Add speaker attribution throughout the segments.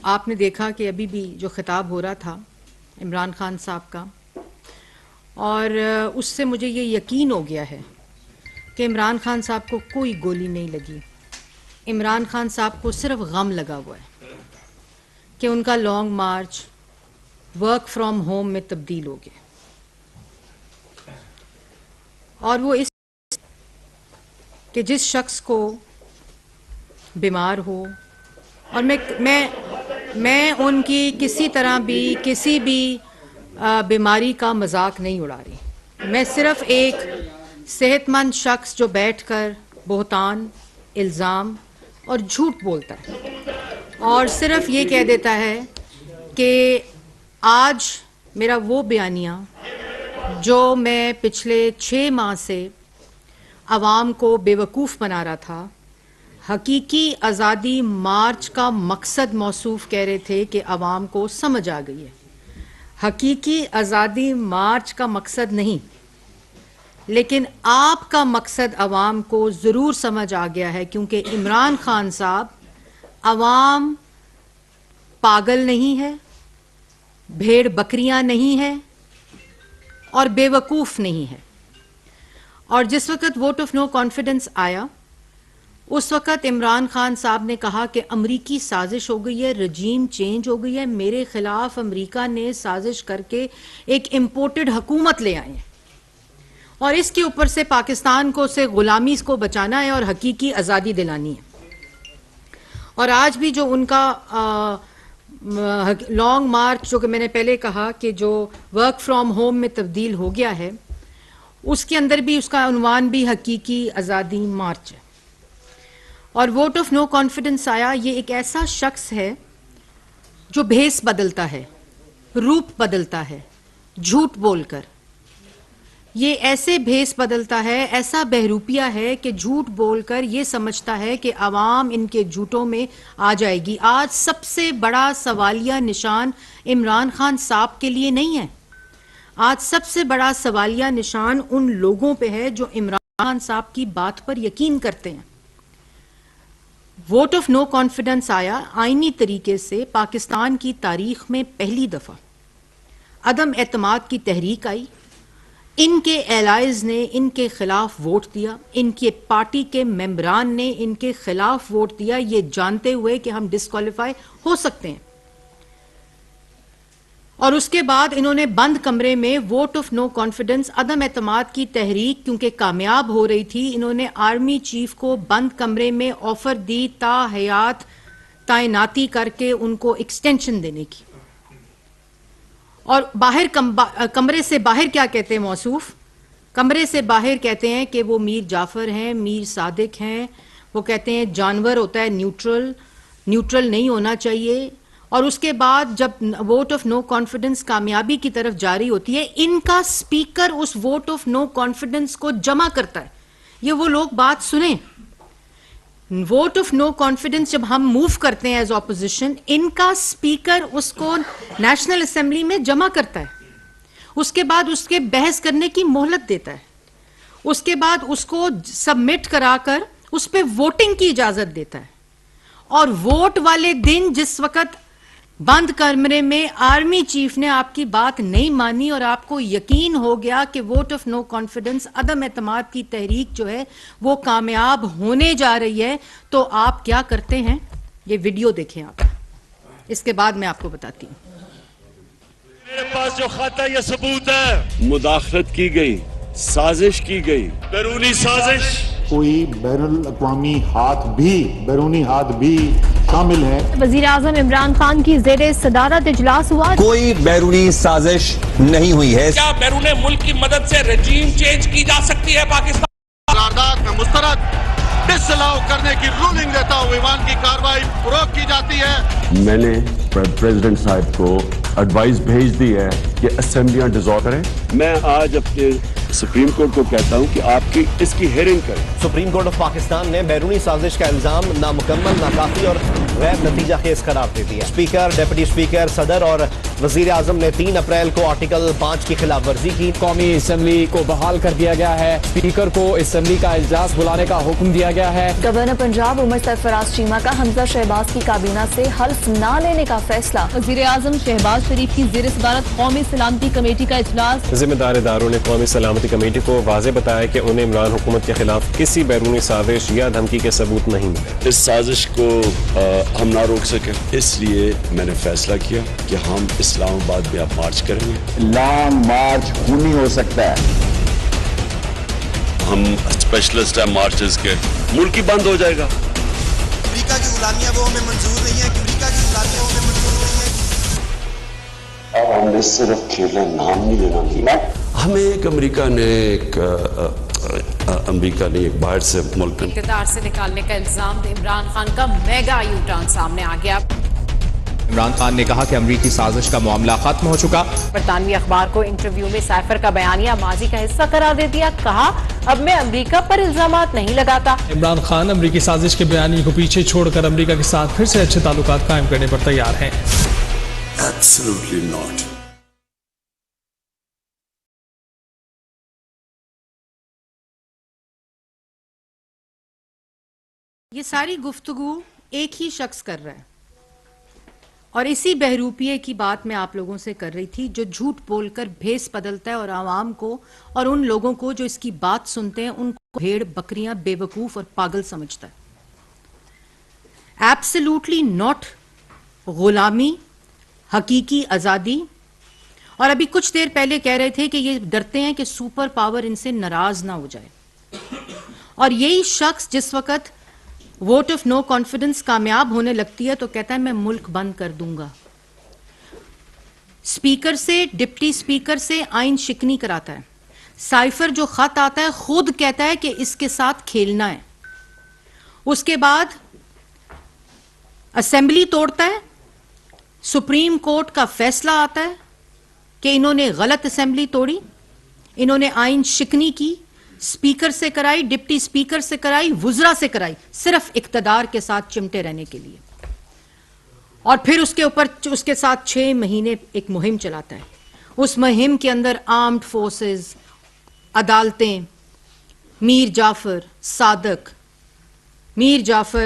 Speaker 1: आपने देखा कि अभी भी जो खिताब हो रहा था इमरान खान साहब का, और उससे मुझे ये यकीन हो गया है कि इमरान खान साहब को कोई गोली नहीं लगी। इमरान खान साहब को सिर्फ गम लगा हुआ है कि उनका long March work from home में तब्दील हो गया, और वो इस कि जिस शख्स को बीमार हो, और मैं उनकी किसी तरह भी किसी भी बीमारी का मजाक नहीं उड़ा रही। मैं सिर्फ एक सेहतमंद शख्स जो बैठकर बोहतान, इल्ज़ाम और झूठ बोलता है और सिर्फ ये कह देता है कि आज मेरा वो बयानिया जो मैं पिछले 6 माह से आवाम को बेवकूफ़ बना रहा था, हकीकी आज़ादी मार्च का मकसद मौसूफ कह रहे थे कि आवाम को समझ आ गई है। हकीकी आज़ादी मार्च का मकसद नहीं, लेकिन आपका मकसद आवाम को ज़रूर समझ आ गया है, क्योंकि इमरान खान साहब आवाम पागल नहीं है, भेड़ बकरियां नहीं है और बेवकूफ़ नहीं है। और जिस वक्त वोट ऑफ नो कॉन्फिडेंस आया, उस वक्त इमरान खान साहब ने कहा कि अमरीकी साजिश हो गई है, रजीम चेंज हो गई है, मेरे खिलाफ अमरीका ने साजिश करके एक इम्पोर्टेड हुकूमत ले आए हैं और इसके ऊपर से पाकिस्तान को से गुलामी को बचाना है और हकीकी आज़ादी दिलानी है। और आज भी जो उनका लॉन्ग मार्च, जो कि मैंने पहले कहा कि जो वर्क फ्रॉम होम में तब्दील हो गया है, उसके अंदर भी उसका उन्वान भी हकीकी आज़ादी मार्च है। और वोट ऑफ नो कॉन्फिडेंस आया, ये एक ऐसा शख्स है जो भेस बदलता है, रूप बदलता है, झूठ बोलकर। ये ऐसे भेस बदलता है, ऐसा बहरूपिया है कि झूठ बोलकर ये समझता है कि आवाम इनके झूठों में आ जाएगी। आज सबसे बड़ा सवालिया निशान इमरान खान साहब के लिए नहीं है, आज सबसे बड़ा सवालिया निशान उन लोगों पे है जो इमरान खान साहब की बात पर यकीन करते हैं। वोट ऑफ नो कॉन्फिडेंस आया, आईनी तरीके से पाकिस्तान की तारीख में पहली दफा अदम एतमाद की तहरीक आई। इनके एलाइज ने इनके खिलाफ वोट दिया, इनके पार्टी के मेंबरान ने इनके खिलाफ वोट दिया, ये जानते हुए कि हम डिस्क्वालीफाई हो सकते हैं। और उसके बाद इन्होंने बंद कमरे में वोट ऑफ नो कॉन्फिडेंस, अदम एतमाद की तहरीक क्योंकि कामयाब हो रही थी, इन्होंने आर्मी चीफ को बंद कमरे में ऑफर दी ता हयात तैनाती करके उनको एक्सटेंशन देने की। और बाहर कमरे से बाहर क्या कहते हैं मौसूफ, कमरे से बाहर कहते हैं कि वो मीर जाफर हैं, मीर सादिक हैं, वो कहते हैं जानवर होता है न्यूट्रल नहीं होना चाहिए। और उसके बाद जब वोट ऑफ नो कॉन्फिडेंस कामयाबी की तरफ जारी होती है, इनका स्पीकर उस वोट ऑफ नो कॉन्फिडेंस को जमा करता है। ये वो लोग बात सुने, वोट ऑफ नो कॉन्फिडेंस जब हम मूव करते हैं एज ऑपोजिशन, इनका स्पीकर उसको नेशनल असेंबली में जमा करता है, उसके बाद उसके बहस करने की मोहलत देता है, उसके बाद उसको सबमिट कराकर उस पर वोटिंग की इजाजत देता है। और वोट वाले दिन जिस वक्त बंद कमरे में आर्मी चीफ ने आपकी बात नहीं मानी और आपको यकीन हो गया कि वोट ऑफ नो कॉन्फिडेंस, अदम एतमाद की तहरीक जो है वो कामयाब होने जा रही है, तो आप क्या करते हैं? ये वीडियो देखें आप, इसके बाद मैं आपको बताती हूँ।
Speaker 2: मेरे पास जो खाता है ये सबूत है, मुदाखलत की गई, साजिश की गई, बैरूनी साजिश,
Speaker 3: कोई बैरूनी हाथ भी शामिल है।
Speaker 4: वजीर आजम इमरान खान की जेरे सदारत इजलास हुआ,
Speaker 5: कोई बैरूनी साजिश नहीं हुई है।
Speaker 2: क्या बैरूने मुल्क की मदद से रजीम चेंज की जा सकती है? पाकिस्तान करारदाद में मुस्तरद डिसअलाउ करने की रूलिंग देता हुए ईमान की कार्रवाई रोक की जाती है।
Speaker 6: मैंने प्रेसिडेंट साहब को एडवाइस भेज दी है कि असेंबलियां डिसॉल्व करें।
Speaker 7: मैं आज अपने सुप्रीम कोर्ट को कहता हूं कि आपकी इसकी हेयरिंग करें।
Speaker 8: सुप्रीम कोर्ट ऑफ पाकिस्तान ने बैरूनी साजिश का इल्जाम नामुकम्मल, नाकाफी और गैर नतीजा खेज करार दे दिया। स्पीकर, डिप्टी स्पीकर, सदर और वजीर आजम ने 3 अप्रैल को आर्टिकल 5 की खिलाफ वर्जी की।
Speaker 9: कौमी असम्बली को बहाल कर दिया गया है। स्पीकर को असम्बली का इजलास बुलाने का हुक्म दिया गया है।
Speaker 4: गवर्नर पंजाब उमर सरफराज चीमा का हमजा शहबाज की काबीना से हल्फ वापस ना लेने का फैसला। वजीर आजम शहबाज शरीफ की ज़ेर सदारत कौमी सलामती कमेटी का इजलास।
Speaker 10: जिम्मेदार इदारों ने कौमी सलामती कमेटी को वाज़ेह बताया कि उन्हें इमरान हुकूमत के खिलाफ किसी बैरूनी साजिश या धमकी के सबूत नहीं मिले।
Speaker 7: इस साजिश को हम ना रोक सके, इसलिए मैंने फैसला किया कि हम इस्लामाबाद में अब मार्च करेंगे।
Speaker 3: लॉन्ग मार्च खूनी हो सकता है।
Speaker 7: हम स्पेशलिस्ट है मार्चेस के, मुल्क ही बंद हो जाएगा।
Speaker 11: अमेरिका की गुलामियां वो हमें मंजूर नहीं है, अमेरिका की गुलामियां वो हमें मंजूर नहीं है।
Speaker 7: अब हमने सिर्फ खेलना नाम नहीं लेना मिला, हमें एक अमेरिका ने एक बाहर से मुल्क में
Speaker 12: इक़्तिदार से निकालने का इल्जाम इमरान खान का मेगा यू टर्न सामने आ गया।
Speaker 9: इमरान खान ने कहा कि अमरीकी साजिश का मामला खत्म हो चुका।
Speaker 12: बरतानवी अखबार को इंटरव्यू में साइफर का बयानिया माजी का हिस्सा करार दे दिया। कहा, अब मैं अमरीका पर इल्जामात नहीं लगाता।
Speaker 13: इमरान खान अमरीकी साजिश के बयानी को पीछे छोड़कर अमरीका के साथ फिर से अच्छे ताल्लुकात कायम करने पर तैयार हैं।
Speaker 7: Absolutely not.
Speaker 1: ये सारी गुफ्तगू एक ही शख्स कर रहा है और इसी बहरूपिये की बात मैं आप लोगों से कर रही थी, जो झूठ बोलकर भेस बदलता है और आवाम को और उन लोगों को जो इसकी बात सुनते हैं उनको भेड़ बकरियां, बेवकूफ और पागल समझता है। एब्सोल्युटली नॉट गुलामी, हकीकी आज़ादी। और अभी कुछ देर पहले कह रहे थे कि ये डरते हैं कि सुपर पावर इनसे नाराज ना हो जाए, और यही शख्स जिस वक्त वोट ऑफ नो कॉन्फिडेंस कामयाब होने लगती है तो कहता है मैं मुल्क बंद कर दूंगा। स्पीकर से, डिप्टी स्पीकर से आइन शिकनी कराता है। साइफर जो खत आता है खुद कहता है कि इसके साथ खेलना है। उसके बाद असेंबली तोड़ता है, सुप्रीम कोर्ट का फैसला आता है कि इन्होंने गलत असेंबली तोड़ी, इन्होंने आइन शिकनी की, स्पीकर से कराई, डिप्टी स्पीकर से कराई, वुज़रा से कराई, सिर्फ इक़्तिदार के साथ चिमटे रहने के लिए। और फिर उसके साथ 6 महीने एक मुहिम चलाता है। उस मुहिम के अंदर आर्म्ड फोर्सेस, अदालतें, मीर जाफर,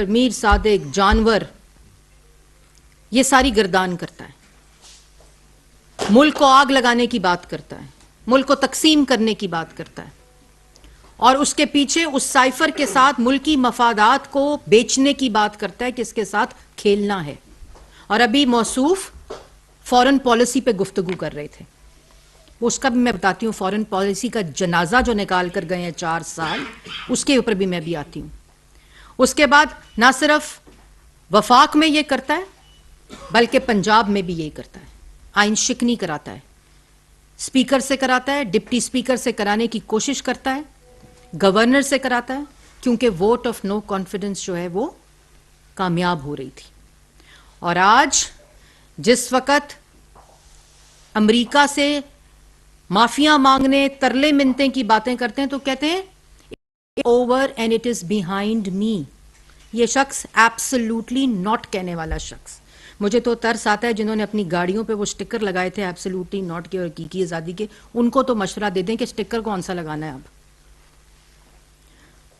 Speaker 1: मीर सादिक, जानवर, ये सारी गर्दान करता है। मुल्क को आग लगाने की बात करता है, मुल्क को तकसीम करने की बात करता है, और उसके पीछे उस साइफर के साथ मुल्की मफादात को बेचने की बात करता है कि इसके साथ खेलना है। और अभी मौसूफ फॉरेन पॉलिसी पे गुफ्तगू कर रहे थे, उसका भी मैं बताती हूँ। फॉरेन पॉलिसी का जनाजा जो निकाल कर गए हैं 4 साल, उसके ऊपर भी मैं भी आती हूँ। उसके बाद ना सिर्फ वफाक में ये करता है बल्कि पंजाब में भी यही करता है। आइन शिकनी कराता है, स्पीकर से कराता है, डिप्टी स्पीकर से कराने की कोशिश करता है, गवर्नर से कराता है, क्योंकि वोट ऑफ नो कॉन्फिडेंस जो है वो कामयाब हो रही थी। और आज जिस वक्त अमेरिका से माफिया मांगने, तरले मिनते की बातें करते हैं तो कहते हैं over and it is behind me. ये शख्स एब्सोल्युटली नॉट कहने वाला शख्स। मुझे तो तरस आता है जिन्होंने अपनी गाड़ियों पे वो स्टिकर लगाए थे एब्सोल्युटली नॉट के और हकीकी आज़ादी के, उनको तो मशवरा दे दें कि स्टिकर कौन सा लगाना है। अब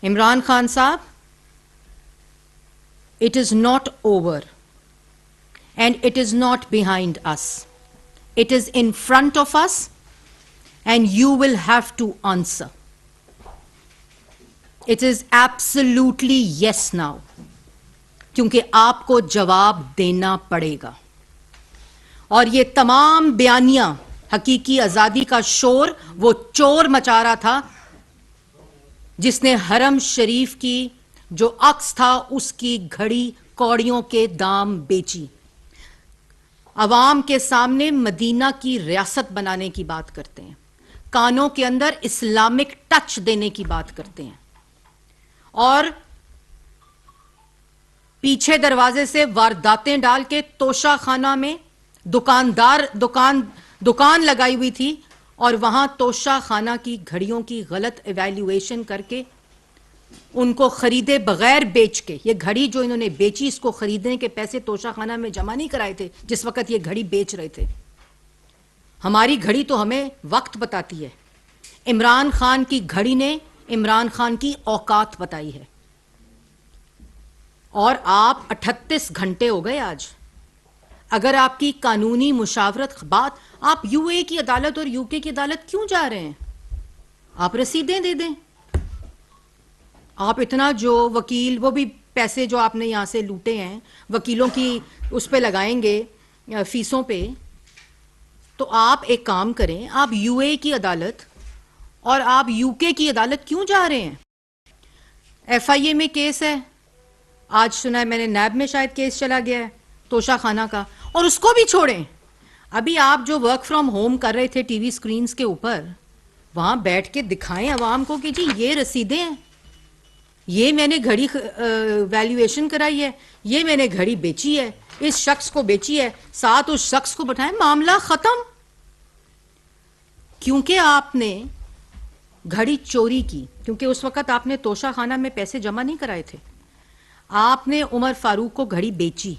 Speaker 1: इमरान खान साहब, it is not over and it is not behind us, it is in front of us and you will have to answer. It is absolutely yes now, क्योंकि आपको जवाब देना पड़ेगा। और ये तमाम बयानियां, हकीकी आजादी का शोर वो चोर मचा रहा था जिसने हरम शरीफ की जो अक्स था उसकी घड़ी कौड़ियों के दाम बेची। अवाम के सामने मदीना की रियासत बनाने की बात करते हैं, कानों के अंदर इस्लामिक टच देने की बात करते हैं, और पीछे दरवाजे से वारदातें डाल के तोशा खाना में दुकान लगाई हुई थी और वहां तोशा खाना की घड़ियों की गलत इवैल्यूएशन करके उनको खरीदे बगैर बेच के, ये घड़ी जो इन्होंने बेची इसको खरीदने के पैसे तोशा खाना में जमा नहीं कराए थे जिस वक्त ये घड़ी बेच रहे थे। हमारी घड़ी तो हमें वक्त बताती है, इमरान खान की घड़ी ने इमरान खान की औकात बताई है। और आप 38 घंटे हो गए आज अगर आपकी कानूनी मुशावरत बात, आप यूए की अदालत और यूके की अदालत क्यों जा रहे हैं? आप रसीदें दे दें। आप इतना जो वकील, वो भी पैसे जो आपने यहां से लूटे हैं वकीलों की उस पे लगाएंगे फीसों पे, तो आप एक काम करें, आप यूए की अदालत और आप यूके की अदालत क्यों जा रहे हैं? एफआईए में केस है, आज सुना है मैंने नैब में शायद केस चला गया है तोशा खाना का, और उसको भी छोड़ें। अभी आप जो वर्क फ्रॉम होम कर रहे थे टीवी स्क्रीन्स के ऊपर, वहां बैठ के दिखाएं अवाम को कि जी ये रसीदें हैं, ये मैंने घड़ी वैल्यूएशन कराई है, ये मैंने घड़ी बेची है, इस शख्स को बेची है, साथ उस शख्स को बैठाएं, मामला खत्म। क्योंकि आपने घड़ी चोरी की, क्योंकि उस वक्त आपने तोशा खाना में पैसे जमा नहीं कराए थे, आपने उमर फारूक को घड़ी बेची।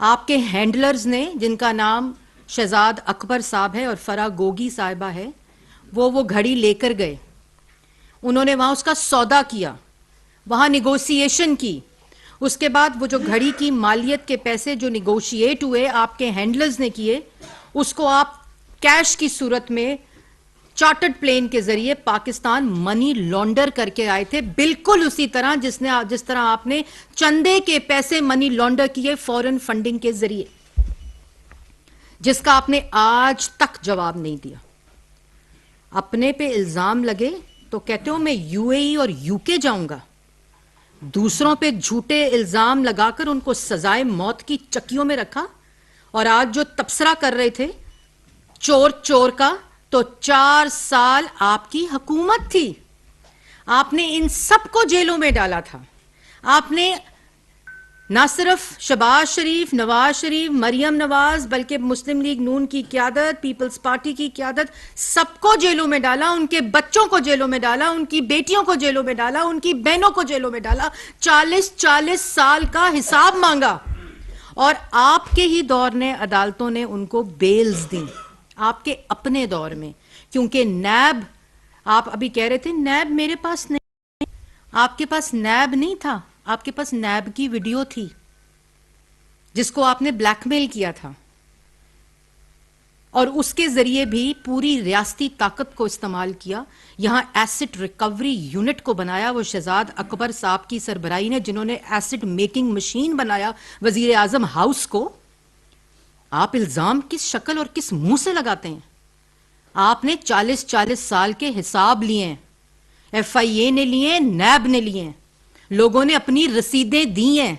Speaker 1: आपके हैंडलर्स ने, जिनका नाम शहजाद अकबर साहब है और फरा गोगी साहिबा है, वो घड़ी लेकर गए, उन्होंने वहां उसका सौदा किया, वहां निगोशिएशन की, उसके बाद वो जो घड़ी की मालियत के पैसे जो निगोशिएट हुए आपके हैंडलर्स ने किए, उसको आप कैश की सूरत में चार्टर्ड प्लेन के जरिए पाकिस्तान मनी लॉन्डर करके आए थे, बिल्कुल उसी तरह जिस तरह आपने चंदे के पैसे मनी लॉन्डर किए फॉरेन फंडिंग के जरिए, जिसका आपने आज तक जवाब नहीं दिया। अपने पे इल्जाम लगे तो कहते हो मैं यूएई और यूके जाऊंगा, दूसरों पे झूठे इल्जाम लगाकर उनको सजाए मौत की चक्कियों में रखा, और आज जो तबसरा कर रहे थे चोर चोर का, तो 4 साल आपकी हुकूमत थी, आपने इन सबको जेलों में डाला था। आपने ना सिर्फ शहबाज शरीफ, नवाज शरीफ, मरियम नवाज, बल्कि मुस्लिम लीग नून की क़यादत, पीपल्स पार्टी की क़यादत, सबको जेलों में डाला, उनके बच्चों को जेलों में डाला, उनकी बेटियों को जेलों में डाला, उनकी बहनों को जेलों में डाला, 40-40 साल का हिसाब मांगा, और आपके ही दौर ने अदालतों ने उनको बेल्स दी, आपके अपने दौर में। क्योंकि नैब, आप अभी कह रहे थे नैब मेरे पास नहीं, आपके पास नैब नहीं था, आपके पास नैब की वीडियो थी जिसको आपने ब्लैकमेल किया था, और उसके जरिए भी पूरी रियासती ताकत को इस्तेमाल किया। यहां एसिड रिकवरी यूनिट को बनाया वो शहजाद अकबर साहब की सरबराही ने, जिन्होंने एसिड मेकिंग मशीन बनाया वजीर आजम हाउस को। आप इल्जाम किस शक्ल और किस मुंह से लगाते हैं? आपने 40-40 साल के हिसाब लिए हैं, एफआईए ने लिए, नैब ने लिए, लोगों ने अपनी रसीदें दी हैं।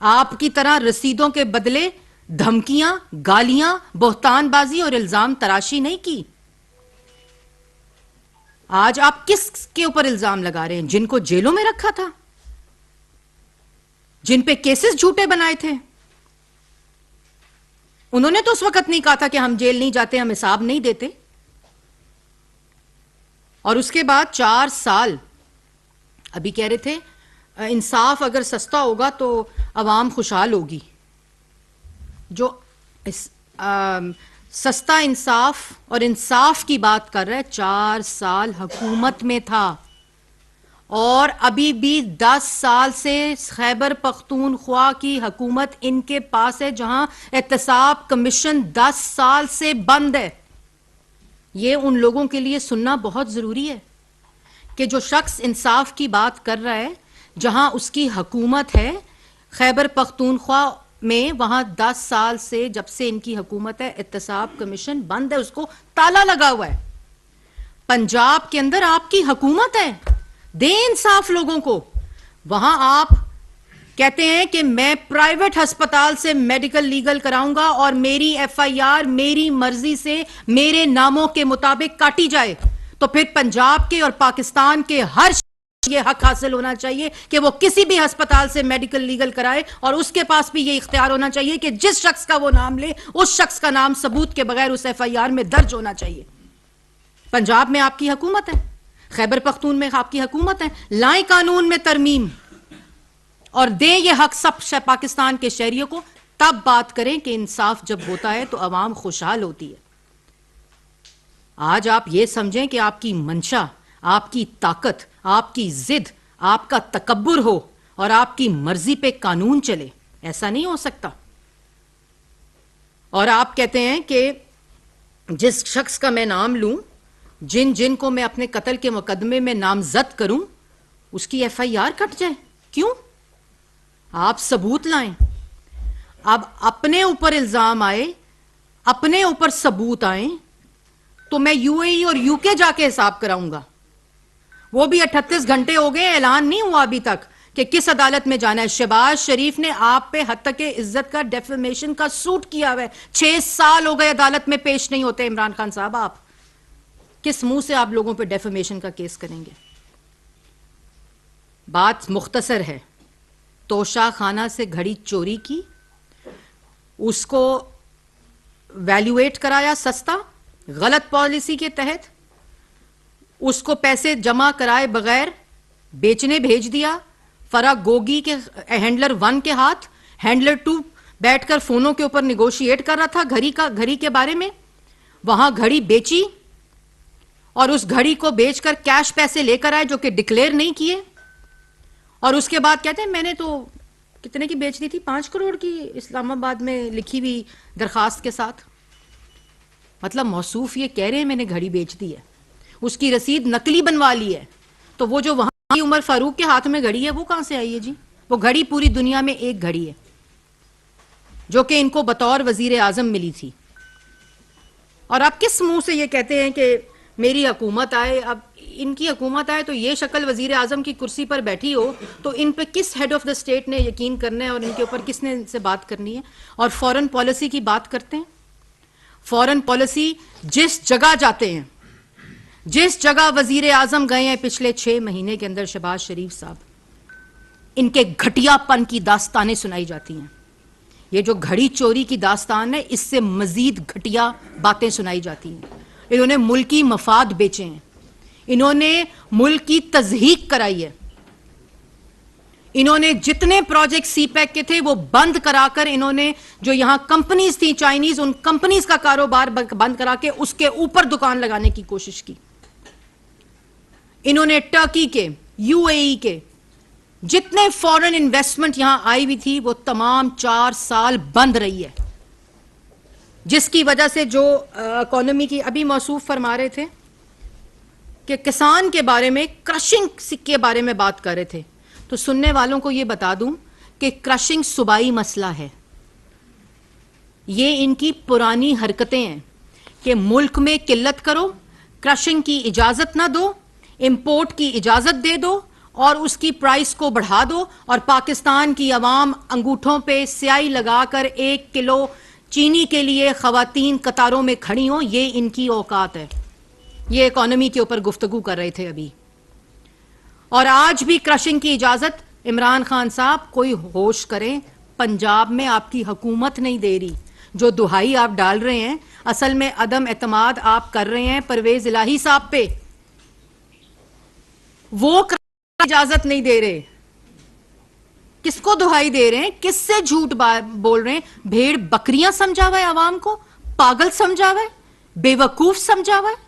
Speaker 1: आपकी तरह रसीदों के बदले धमकियां, गालियां, बोहतानबाजी और इल्जाम तराशी नहीं की। आज आप किसके ऊपर इल्जाम लगा रहे हैं? जिनको जेलों में रखा था, जिन पे केसेस झूठे बनाए थे, उन्होंने तो उस वक्त नहीं कहा था कि हम जेल नहीं जाते, हम हिसाब नहीं देते। और उसके बाद 4 साल, अभी कह रहे थे इंसाफ अगर सस्ता होगा तो अवाम खुशहाल होगी। जो सस्ता इंसाफ और इंसाफ की बात कर रहा है, 4 साल हुकूमत में था, और अभी भी 10 साल से खैबर पख्तूनख्वा की हुकूमत इनके पास है, जहां एहतसाब कमीशन 10 साल से बंद है। ये उन लोगों के लिए सुनना बहुत जरूरी है कि जो शख्स इंसाफ की बात कर रहा है, जहां उसकी हुकूमत है खैबर पख्तूनख्वा में, वहां 10 साल से, जब से इनकी हुकूमत है, एहतसाब कमीशन बंद है, उसको ताला लगा हुआ है। पंजाब के अंदर आपकी हुकूमत है, दे इंसाफ लोगों को। वहां आप कहते हैं कि मैं प्राइवेट अस्पताल से मेडिकल लीगल कराऊंगा और मेरी एफआईआर मेरी मर्जी से मेरे नामों के मुताबिक काटी जाए, तो फिर पंजाब के और पाकिस्तान के हर ये हक हासिल होना चाहिए कि वो किसी भी अस्पताल से मेडिकल लीगल कराए, और उसके पास भी ये इख्तियार होना चाहिए कि जिस शख्स का वो नाम ले, उस शख्स का नाम सबूत के बगैर उस एफआईआर में दर्ज होना चाहिए। पंजाब में आपकी हुकूमत है, खैबर पख्तून में आपकी हुकूमत है। लाएं कानून में तरमीम और दें ये हक सब पाकिस्तान के शहरियों को, तब बात करें कि इंसाफ जब होता है तो अवाम खुशहाल होती है। आज आप ये समझें कि आपकी मंशा, आपकी ताकत, आपकी जिद, आपका तकब्बुर हो और आपकी मर्जी पे कानून चले, ऐसा नहीं हो सकता। और आप कहते हैं कि जिस शख्स का मैं नाम लूं, जिन जिन को मैं अपने कत्ल के मुकदमे में नामजद करूं, उसकी एफआईआर कट जाए। क्यों? आप सबूत लाएं। अब अपने ऊपर इल्जाम आए, अपने ऊपर सबूत आए, तो मैं यूएई और यूके जाके हिसाब कराऊंगा। वो भी 38 घंटे हो गए, ऐलान नहीं हुआ अभी तक कि किस अदालत में जाना है। शहबाज शरीफ ने आप पे हद तक इज्जत का डेफेमेशन का सूट किया हुआ है। 6 साल हो गए अदालत में पेश नहीं होते। इमरान खान साहब, आप किस मुंह से आप लोगों पे डेफेमेशन का केस करेंगे? बात मुख्तसर है। तोशा खाना से घड़ी चोरी की, उसको वैल्यूएट कराया सस्ता, गलत पॉलिसी के तहत उसको पैसे जमा कराए बगैर बेचने भेज दिया फराह गोगी के हैंडलर 1 के हाथ। हैंडलर 2 बैठकर फोनों के ऊपर निगोशिएट कर रहा था घड़ी के बारे में। वहां घड़ी बेची और उस घड़ी को बेचकर कैश पैसे लेकर आए जो कि डिक्लेयर नहीं किए, और उसके बाद कहते हैं मैंने तो कितने की बेच दी थी, 5 करोड़ की, इस्लामाबाद में लिखी हुई दरखास्त के साथ। मतलब मौसूफ ये कह रहे हैं मैंने घड़ी बेच दी है, उसकी रसीद नकली बनवा ली है। तो वो जो वहां की उमर फारूक के हाथ में घड़ी है वो कहां से आई है जी? वो घड़ी पूरी दुनिया में एक घड़ी है जो कि इनको बतौर वजीर आजम मिली थी। और आप किस मुंह से ये कहते हैं कि मेरी हुकूमत आए? अब इनकी हुकूमत आए तो ये शक्ल वजीर आजम की कुर्सी पर बैठी हो तो इन पे किस हेड ऑफ द स्टेट ने यकीन करना है और इनके ऊपर किसने इनसे बात करनी है? और फॉरेन पॉलिसी की बात करते हैं। फॉरेन पॉलिसी, जिस जगह जाते हैं, जिस जगह वजीर आजम गए हैं पिछले 6 महीने के अंदर, शहबाज शरीफ साहब, इनके घटियापन की दास्तानें सुनाई जाती हैं। ये जो घड़ी चोरी की दास्तान है, इससे मजीद घटिया बातें सुनाई जाती हैं। इन्होंने मुल्की मफाद बेचे हैं, इन्होंने मुल्क की तज़हीक कराई है, इन्होंने जितने प्रोजेक्ट सीपैक के थे वो बंद कराकर, इन्होंने जो यहां कंपनीज थी चाइनीज, उन कंपनीज का कारोबार बंद करा के उसके ऊपर दुकान लगाने की कोशिश की। इन्होंने टर्की के, यूएई के जितने फॉरेन इन्वेस्टमेंट यहां आई हुई थी वो तमाम 4 साल बंद रही है, जिसकी वजह से जो इकोनॉमी की, अभी मौसूफ फरमा रहे थे कि किसान के बारे में, क्रशिंग के बारे में बात कर रहे थे, तो सुनने वालों को यह बता दूं कि क्रशिंग सूबाई मसला है। ये इनकी पुरानी हरकतें हैं कि मुल्क में किल्लत करो, क्रशिंग की इजाजत ना दो, इंपोर्ट की इजाजत दे दो और उसकी प्राइस को बढ़ा दो, और पाकिस्तान की अवाम अंगूठों पे स्याही लगाकर 1 किलो चीनी के लिए खवातीन कतारों में खड़ी हो। ये इनकी औकात है। ये इकोनॉमी के ऊपर गुफ्तगू कर रहे थे अभी। और आज भी क्रशिंग की इजाजत, इमरान खान साहब कोई होश करें, पंजाब में आपकी हुकूमत नहीं दे रही। जो दुहाई आप डाल रहे हैं, असल में अदम एतमाद आप कर रहे हैं परवेज इलाही साहब पे। वो इजाजत नहीं दे रहे। किसको दुहाई दे रहे हैं? किससे झूठ बोल रहे हैं? भेड़ बकरियां समझा हुआ है आवाम को, पागल समझा हुआ है, बेवकूफ समझा हुआ है।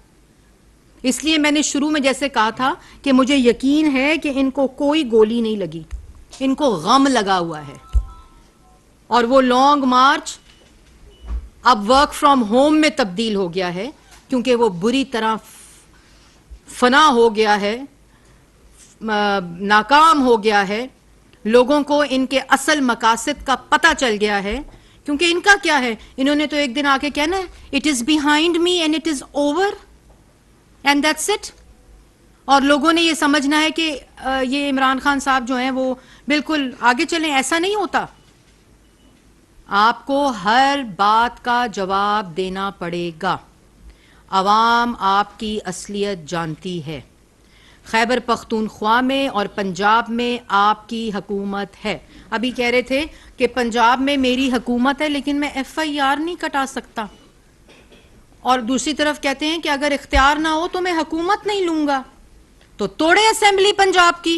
Speaker 1: इसलिए मैंने शुरू में जैसे कहा था कि मुझे यकीन है कि इनको कोई गोली नहीं लगी, इनको गम लगा हुआ है। और वो लॉन्ग मार्च अब वर्क फ्रॉम होम में तब्दील हो गया है, क्योंकि वो बुरी तरह फना हो गया है, नाकाम हो गया है। लोगों को इनके असल मकासद का पता चल गया है। क्योंकि इनका क्या है, इन्होंने तो एक दिन आके कहना है it is behind me and it is over and that's it. और लोगों ने ये समझना है कि ये इमरान खान साहब जो हैं वो बिल्कुल आगे चलें। ऐसा नहीं होता। आपको हर बात का जवाब देना पड़ेगा। अवाम आपकी असलियत जानती है। खैबर पख्तूनख्वा में और पंजाब में आपकी हुकूमत है। अभी कह रहे थे कि पंजाब में मेरी हुकूमत है लेकिन मैं FIR नहीं कटा सकता, और दूसरी तरफ कहते हैं कि अगर इख्तियार ना हो तो मैं हुकूमत नहीं लूंगा। तो तोड़े असेंबली पंजाब की,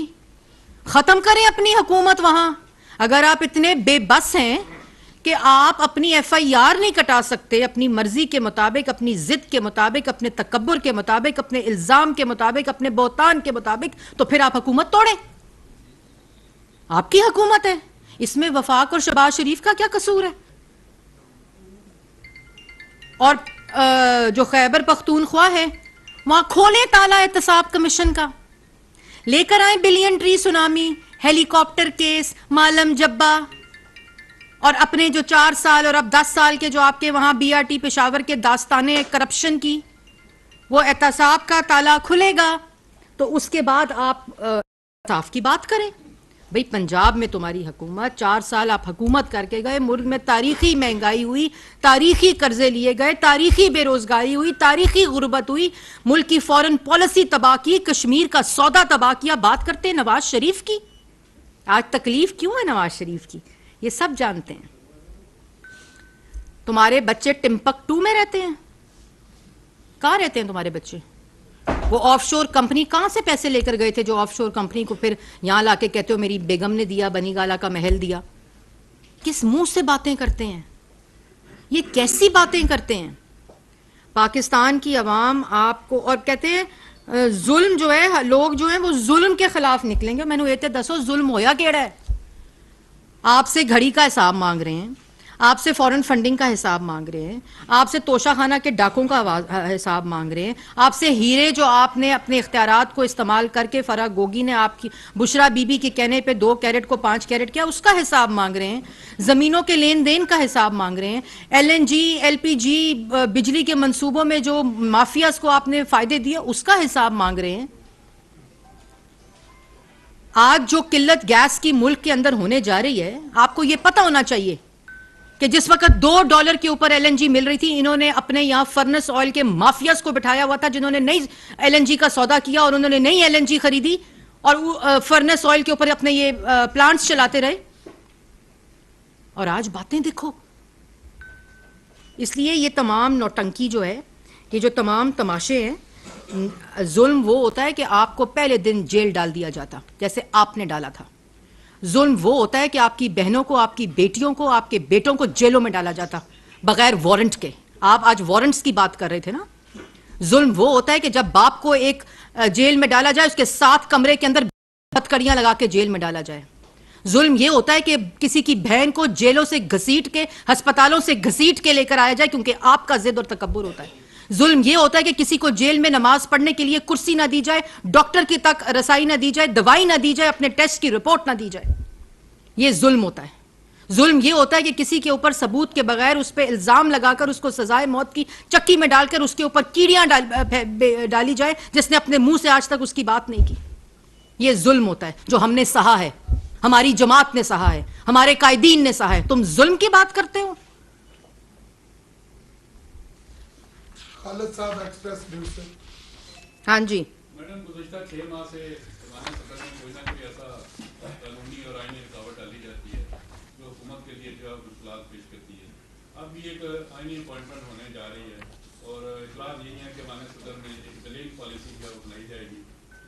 Speaker 1: खत्म करें अपनी हुकूमत वहां। अगर आप इतने बेबस हैं कि आप अपनी FIR नहीं कटा सकते अपनी मर्जी के मुताबिक, अपनी जिद के मुताबिक, अपने तकब्बुर के मुताबिक, अपने इल्जाम के मुताबिक, अपने बोतान के मुताबिक, तो फिर आप हुकूमत तोड़े। आपकी हुकूमत है, इसमें वफाक और शहबाज शरीफ का क्या कसूर है? और जो खैबर पख्तूनख्वा है वहां खोले ताला एहतसाब कमीशन का, लेकर आए billion tree tsunami, helicopter case, Malam Jabba, और अपने जो 4 साल और अब 10 साल के जो आपके वहां बीआरटी पेशावर के दास्ताने करप्शन की, वो एहतसाब का ताला खुलेगा तो उसके बाद आप इंसाफ की बात करें। भाई पंजाब में तुम्हारी हुकूमत 4 साल आप हुकूमत करके गए, मुल्क में तारीखी महंगाई हुई, तारीखी कर्जे लिए गए, तारीखी बेरोजगारी हुई, तारीखी गुर्बत हुई, मुल्क की फॉरेन पॉलिसी तबाह की, कश्मीर का सौदा तबाह किया। बात करते हैं नवाज शरीफ की। आज तकलीफ क्यों है नवाज शरीफ की, ये सब जानते हैं। तुम्हारे बच्चे टिम्पकटू में रहते हैं। कहां रहते हैं तुम्हारे बच्चे? वो ऑफशोर कंपनी कहां से पैसे लेकर गए थे, जो ऑफशोर कंपनी को फिर यहां लाके कहते हो मेरी बेगम ने दिया, बनीगाला का महल दिया। किस मुंह से बातें करते हैं, ये कैसी बातें करते हैं? पाकिस्तान की अवाम आपको, और कहते हैं जुल्म जो है, लोग जो हैं वो जुल्म के खिलाफ निकलेंगे। मैंने ये दसो जुल्म होया केड़ा है? आपसे घड़ी का हिसाब मांग रहे हैं, आपसे फॉरेन फंडिंग का हिसाब मांग रहे हैं, आपसे तोशाखाना के डाकों का हिसाब मांग रहे हैं, आपसे हीरे जो आपने अपने इख्तियारात को इस्तेमाल करके फराह गोगी ने आपकी बुशरा बीबी के कहने पे 2 कैरेट को 5 कैरेट किया, उसका हिसाब मांग रहे हैं, जमीनों के लेन देन का हिसाब मांग रहे हैं, LNG LPG बिजली के मंसूबों में जो माफियाज को आपने फायदे दिए उसका हिसाब मांग रहे हैं। आज जो किल्लत गैस की मुल्क के अंदर होने जा रही है, आपको यह पता होना चाहिए कि जिस वक्त $2 के ऊपर LNG मिल रही थी, इन्होंने अपने यहां फर्नेस ऑयल के माफियाज को बिठाया हुआ था, जिन्होंने नई LNG का सौदा किया और उन्होंने नई LNG खरीदी और फर्नेस ऑयल के ऊपर अपने ये प्लांट्स चलाते रहे। और आज बातें देखो। इसलिए ये तमाम नौटंकी जो है, ये जो तमाम तमाशे हैं, जुल्म वो होता है कि आपको पहले दिन जेल डाल दिया जाता, जैसे आपने डाला था। जुल्म वो होता है कि आपकी बहनों को, आपकी बेटियों को, आपके बेटों को जेलों में डाला जाता बगैर वारंट के। आप आज वारंट्स की बात कर रहे थे ना। जुल्म वो होता है कि जब बाप को एक जेल में डाला जाए, उसके 7 कमरे के अंदर हथकड़ियां लगा के जेल में डाला जाए। जुल्म ये होता है कि किसी की बहन को जेलों से घसीट के, अस्पतालों से घसीट के लेकर आया जाए, क्योंकि आपका जिद और तकब्बुर होता है। जुल्म ये होता है कि किसी को जेल में नमाज पढ़ने के लिए कुर्सी ना दी जाए, डॉक्टर की तक रसाई ना दी जाए, दवाई ना दी जाए, अपने टेस्ट की रिपोर्ट ना दी जाए। ये जुल्म होता है। जुल्म ये होता है कि किसी के ऊपर सबूत के बगैर उस पर इल्जाम लगाकर उसको सजाए मौत की चक्की में डालकर उसके ऊपर कीड़ियां डाली जाए, जिसने अपने मुंह से आज तक उसकी बात नहीं की। ये जुल्म होता है जो हमने सहा है, हमारी जमात ने सहा है, हमारे कायदीन ने सहा है। तुम जुल्म की बात करते हो।
Speaker 14: खालिद साहब एक्सप्रेस न्यूज़ से।
Speaker 1: हाँ जी
Speaker 15: मैडम, गुज़श्ता 6 माह से ज़मानत सदर में कोई ना कोई ऐसा कानूनी और आईनी रुकावट डाली जाती है जो हुकूमत के लिए जो मुश्किलात पेश करती है। अब भी एक आईनी अपॉइंटमेंट होने जा रही है और इतलाह यही है कि माननीय सदर में एक दलील पॉलिसी क्या अपनाई जाएगी,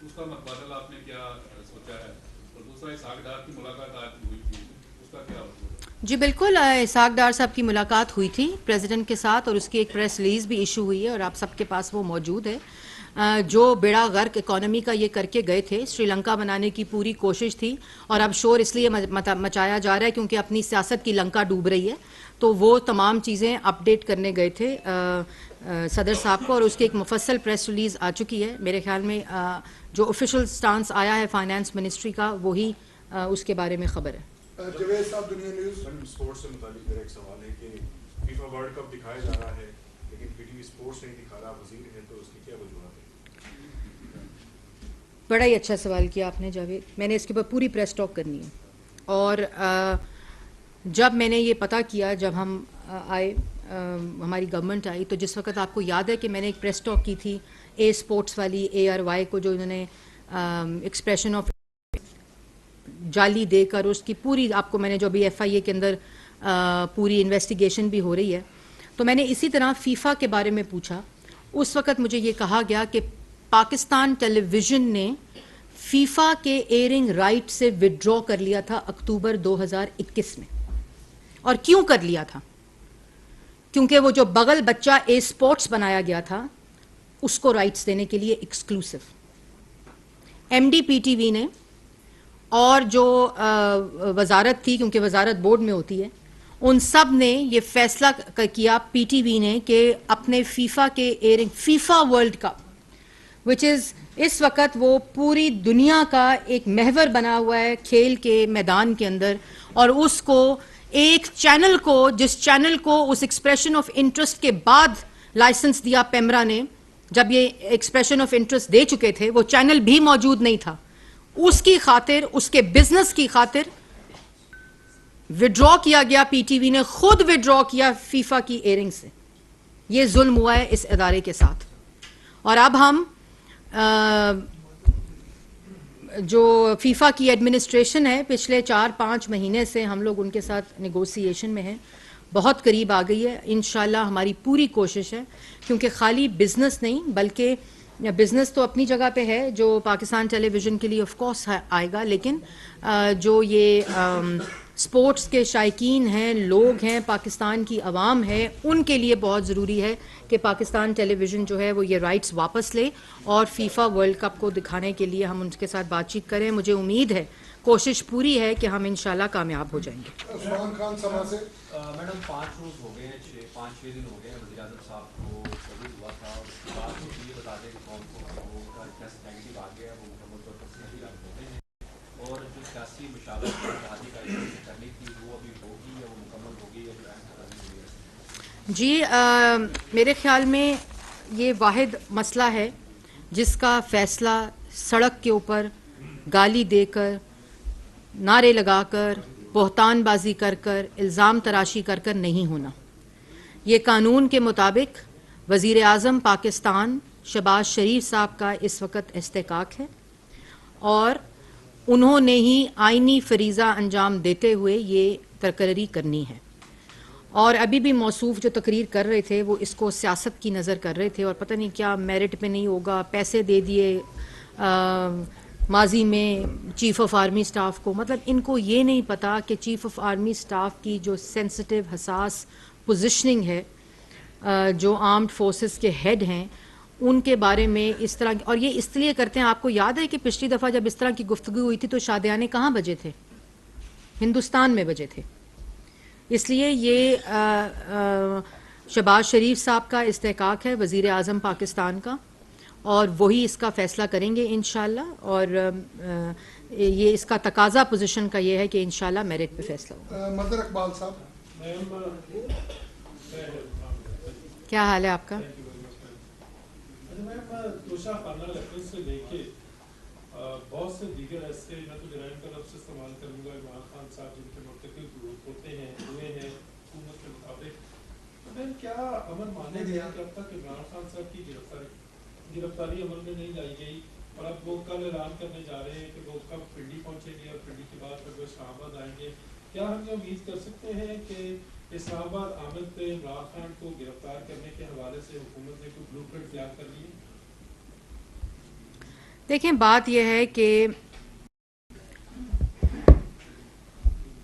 Speaker 15: उसका मतबादल आपने क्या सोचा है? और दूसरा, इसहाक डार की मुलाकात आज हुई थी, उसका क्या होगा?
Speaker 1: जी बिल्कुल, इसहाक डार साहब की मुलाकात हुई थी प्रेसिडेंट के साथ और उसकी एक प्रेस रिलीज भी इशू हुई है और आप सबके पास वो मौजूद है। जो बेड़ा गर्क इकोनॉमी का ये करके गए थे, श्रीलंका बनाने की पूरी कोशिश थी और अब शोर इसलिए मचाया जा रहा है क्योंकि अपनी सियासत की लंका डूब रही है, तो वो तमाम चीज़ें अपडेट करने गए थे सदर साहब को और उसकी एक मुफस्सल प्रेस रिलीज़ आ चुकी है। मेरे ख्याल में जो ऑफिशियल स्टांस आया है फाइनेंस मिनिस्ट्री का, वही उसके बारे में खबर है।
Speaker 14: जवेद साहब, दुनिया न्यूज़।
Speaker 16: स्पोर्ट्स से मुताबिक मेरा एक सवाल है कि फीफा वर्ल्ड कप दिखाया जा रहा है लेकिन पीटीवी स्पोर्ट्स नहीं दिखा रहा, वजीर है तो उसकी क्या वजूहत है?
Speaker 1: बड़ा ही अच्छा सवाल किया आपने जावेद। मैंने इसके ऊपर पूरी प्रेस टॉक करनी है और जब मैंने ये पता किया, जब हम आए, हमारी गवर्नमेंट आई, तो जिस वक्त आपको याद है कि मैंने एक प्रेस टॉक की थी ए स्पोर्ट्स वाली, ARY को जो इन्होंने एक्सप्रेशन ऑफ जाली देकर उसकी पूरी, आपको मैंने जो अभी FIA के अंदर पूरी इन्वेस्टिगेशन भी हो रही है, तो मैंने इसी तरह फीफा के बारे में पूछा। उस वक्त मुझे ये कहा गया कि पाकिस्तान टेलीविज़न ने फीफा के एयरिंग राइट से विड्रॉ कर लिया था अक्टूबर 2021 में। और क्यों कर लिया था? क्योंकि वो जो बगल बच्चा ए स्पोर्ट्स बनाया गया था उसको राइट्स देने के लिए एक्सक्लूसिव MD PTV ने और जो वजारत थी, क्योंकि वजारत बोर्ड में होती है, उन सब ने ये फैसला किया पीटीवी ने कि अपने फीफा के airing FIFA World Cup which is इस वक्त वो पूरी दुनिया का एक महवर बना हुआ है खेल के मैदान के अंदर, और उसको एक चैनल को, जिस चैनल को उस एक्सप्रेशन ऑफ इंटरेस्ट के बाद लाइसेंस दिया पेमरा ने, जब ये एक्सप्रेशन ऑफ इंटरेस्ट दे चुके थे वो चैनल भी मौजूद नहीं था, उसकी खातिर, उसके बिजनेस की खातिर विड्रॉ किया गया। पीटीवी ने खुद विड्रॉ किया फीफा की एयरिंग से। ये जुल्म हुआ है इस इदारे के साथ। और अब हम जो फीफा की एडमिनिस्ट्रेशन है, पिछले 4-5 महीने से हम लोग उनके साथ नेगोशिएशन में हैं, बहुत करीब आ गई है। इंशाल्लाह हमारी पूरी कोशिश है, क्योंकि खाली बिजनेस नहीं बल्कि बिजनेस तो अपनी जगह पे है जो पाकिस्तान टेलीविज़न के लिए ऑफ कोर्स आएगा, लेकिन जो ये स्पोर्ट्स के शायकीन हैं, लोग हैं, पाकिस्तान की आवाम है, उनके लिए बहुत ज़रूरी है कि पाकिस्तान टेलीविज़न जो है वो ये राइट्स वापस ले और फीफा वर्ल्ड कप को दिखाने के लिए हम उनके साथ बातचीत करें। मुझे उम्मीद है, कोशिश पूरी है कि हम इंशाल्लाह कामयाब हो जाएंगे।
Speaker 14: उस्मान खान सभा से
Speaker 17: मैडम 5 रोज हो गए हैं, 5-6 दिन हो गए हैं वज़ीर आज़म साहब को कोविड हुआ था, और उसके बाद ये बता दें कि कौन को टेस्ट नेगेटिव आ गया, वो मुकम्मल तौर पर सही हो गए हैं, और जो सियासी मुशावरत जहादी का करनी थी वो अभी होगी या वो मुकम्मल होगी या जो है?
Speaker 1: जी मेरे ख्याल में ये वाहिद मसला है जिसका फैसला सड़क के ऊपर गाली देकर, नारे लगाकर, बहतानबाजी कर कर, इल्ज़ाम तराशी कर कर नहीं होना। ये कानून के मुताबिक वज़ीर आज़म पाकिस्तान शहबाज शरीफ साहब का इस वक्त इस्तेकाक है, और उन्होंने ही आइनी फरीज़ा अंजाम देते हुए ये तकरीर करनी है। और अभी भी मौसूफ जो तकरीर कर रहे थे वो इसको सियासत की नज़र कर रहे थे, और पता नहीं क्या मेरिट पे नहीं होगा, पैसे दे दिए माजी में चीफ़ ऑफ आर्मी स्टाफ को। मतलब इनको ये नहीं पता कि चीफ़ ऑफ आर्मी स्टाफ की जो सेंसिटिव हसास पोजीशनिंग है, जो आर्म्ड फोर्सेस के हेड हैं, उनके बारे में इस तरह, और ये इसलिए करते हैं। आपको याद है कि पिछली दफ़ा जब इस तरह की गुफ्तगू हुई थी तो शादियाने कहाँ बजे थे? हिंदुस्तान में बजे थे। इसलिए ये शहबाज शरीफ साहब का इस्तेकाक है, वज़ीर आज़म पाकिस्तान का, और वही इसका फ़ैसला करेंगे इंशाल्लाह। और ये इसका तकाजा पोजीशन का ये है कि इंशाल्लाह मेरिट पे फैसला होगा।
Speaker 14: मदर इकबाल साहब,
Speaker 1: क्या हाल है आपका?
Speaker 15: बहुत से दीगर ऐसे, मैं तो जराइम का लफ्ज़ इस्तेमाल करूँगा, इमरान खान साहब जिनके मुर्तकिब होते हैं, हुए हैं हुकूमत के मुताबिक, तो क्या अमल माने गया कि अब तक इमरान खान साहब की गिरफ्तारी अमल में नहीं लाई गई, और अब वो कल ऐलान करने जा रहे हैं कि वो कब पिंडी पहुँचेंगे और पिंडी के बाद फिर वो इस्लामाबाद आएंगे। क्या हम ये उम्मीद कर सकते हैं कि इस्लामाबाद आमद पे इमरान खान को गिरफ्तार करने के हवाले से हुकूमत ने कोई ब्लूप्रिंट तैयार कर ली है?
Speaker 1: देखें, बात यह है कि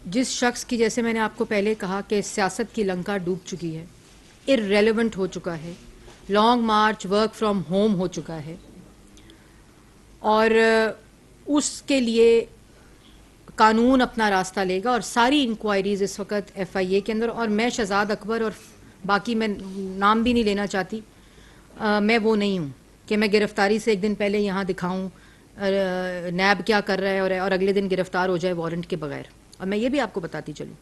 Speaker 1: जिस शख्स की, जैसे मैंने आपको पहले कहा कि सियासत की लंका डूब चुकी है, इररेलेवेंट हो चुका है, long March, work from home हो चुका है, और उसके लिए कानून अपना रास्ता लेगा। और सारी इंक्वायरीज इस वक्त FIA के अंदर, और मैं शहजाद अकबर और बाकी मैं नाम भी नहीं लेना चाहती, मैं वो नहीं हूँ कि मैं गिरफ्तारी से एक दिन पहले यहाँ दिखाऊँ नैब क्या कर रहा है और अगले दिन गिरफ्तार हो जाए वारंट के बगैर। और मैं ये भी आपको बताती चलूँ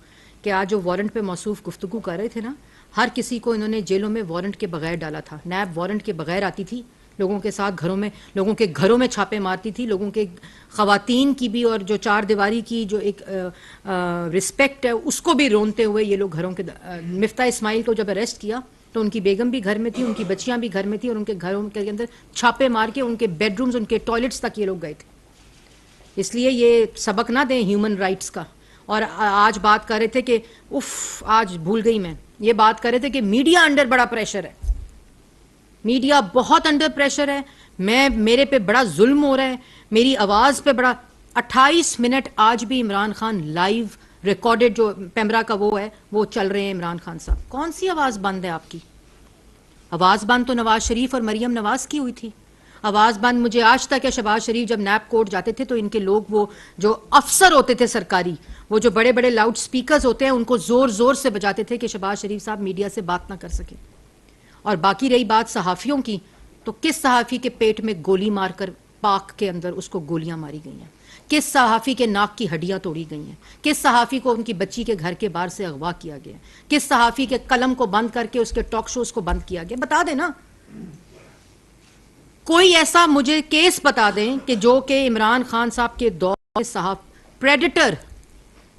Speaker 1: कि आज जो वारंट पे मौसूफ गुफ्तगू कर रहे थे ना, हर किसी को इन्होंने जेलों में वारंट के बगैर डाला था। नैब वारंट के बगैर आती थी लोगों के साथ, घरों में, लोगों के घरों में छापे मारती थी, लोगों के ख़वातीन की भी, और जो 4 दीवारी की जो एक रिस्पेक्ट है उसको भी रोनते हुए ये लोग घरों के। मिफ्ता इस्माइल को जब अरेस्ट किया तो उनकी बेगम भी घर में थी, उनकी बच्चियां भी घर में थी, और उनके घरों के अंदर छापे मार के उनके बेडरूम्स, उनके टॉयलेट्स तक ये लोग गए थे। इसलिए ये सबक ना दें ह्यूमन राइट्स का। और आज बात कर रहे थे कि उफ, आज भूल गई मैं, ये बात कर रहे थे कि मीडिया अंडर बड़ा प्रेशर है, मीडिया बहुत अंडर प्रेशर है, मेरे पे बड़ा जुल्म हो रहा है, मेरी आवाज़ पे बड़ा। 28 मिनट आज भी इमरान खान लाइव रिकॉर्डेड जो पेमरा का वो है वो चल रहे हैं। इमरान खान साहब, कौन सी आवाज़ बंद है आपकी? आवाज़ बंद तो नवाज शरीफ और मरियम नवाज की हुई थी। आवाज़ बंद मुझे आज तक है, शहबाज शरीफ जब नैब कोर्ट जाते थे तो इनके लोग, वो जो अफसर होते थे सरकारी, वो जो बड़े बड़े लाउड स्पीकर्स होते हैं उनको जोर जोर से बजाते थे कि शहबाज शरीफ साहब मीडिया से बात ना कर सके। और बाकी रही बात सहाफ़ियों की, तो किस सहाफ़ी के पेट में गोली मारकर पाक के अंदर उसको गोलियां मारी गई हैं, किस सहाफ़ी के नाक की हड्डियां तोड़ी गई हैं, किस सहाफ़ी को उनकी बच्ची के घर के बाहर से अगवा किया गया, किस सहाफ़ी के कलम को बंद करके उसके टॉक शोज को बंद किया गया, बता देना। कोई ऐसा मुझे केस बता दें कि जो कि इमरान खान साहब के दौर में सहाफ़ प्रेडेटर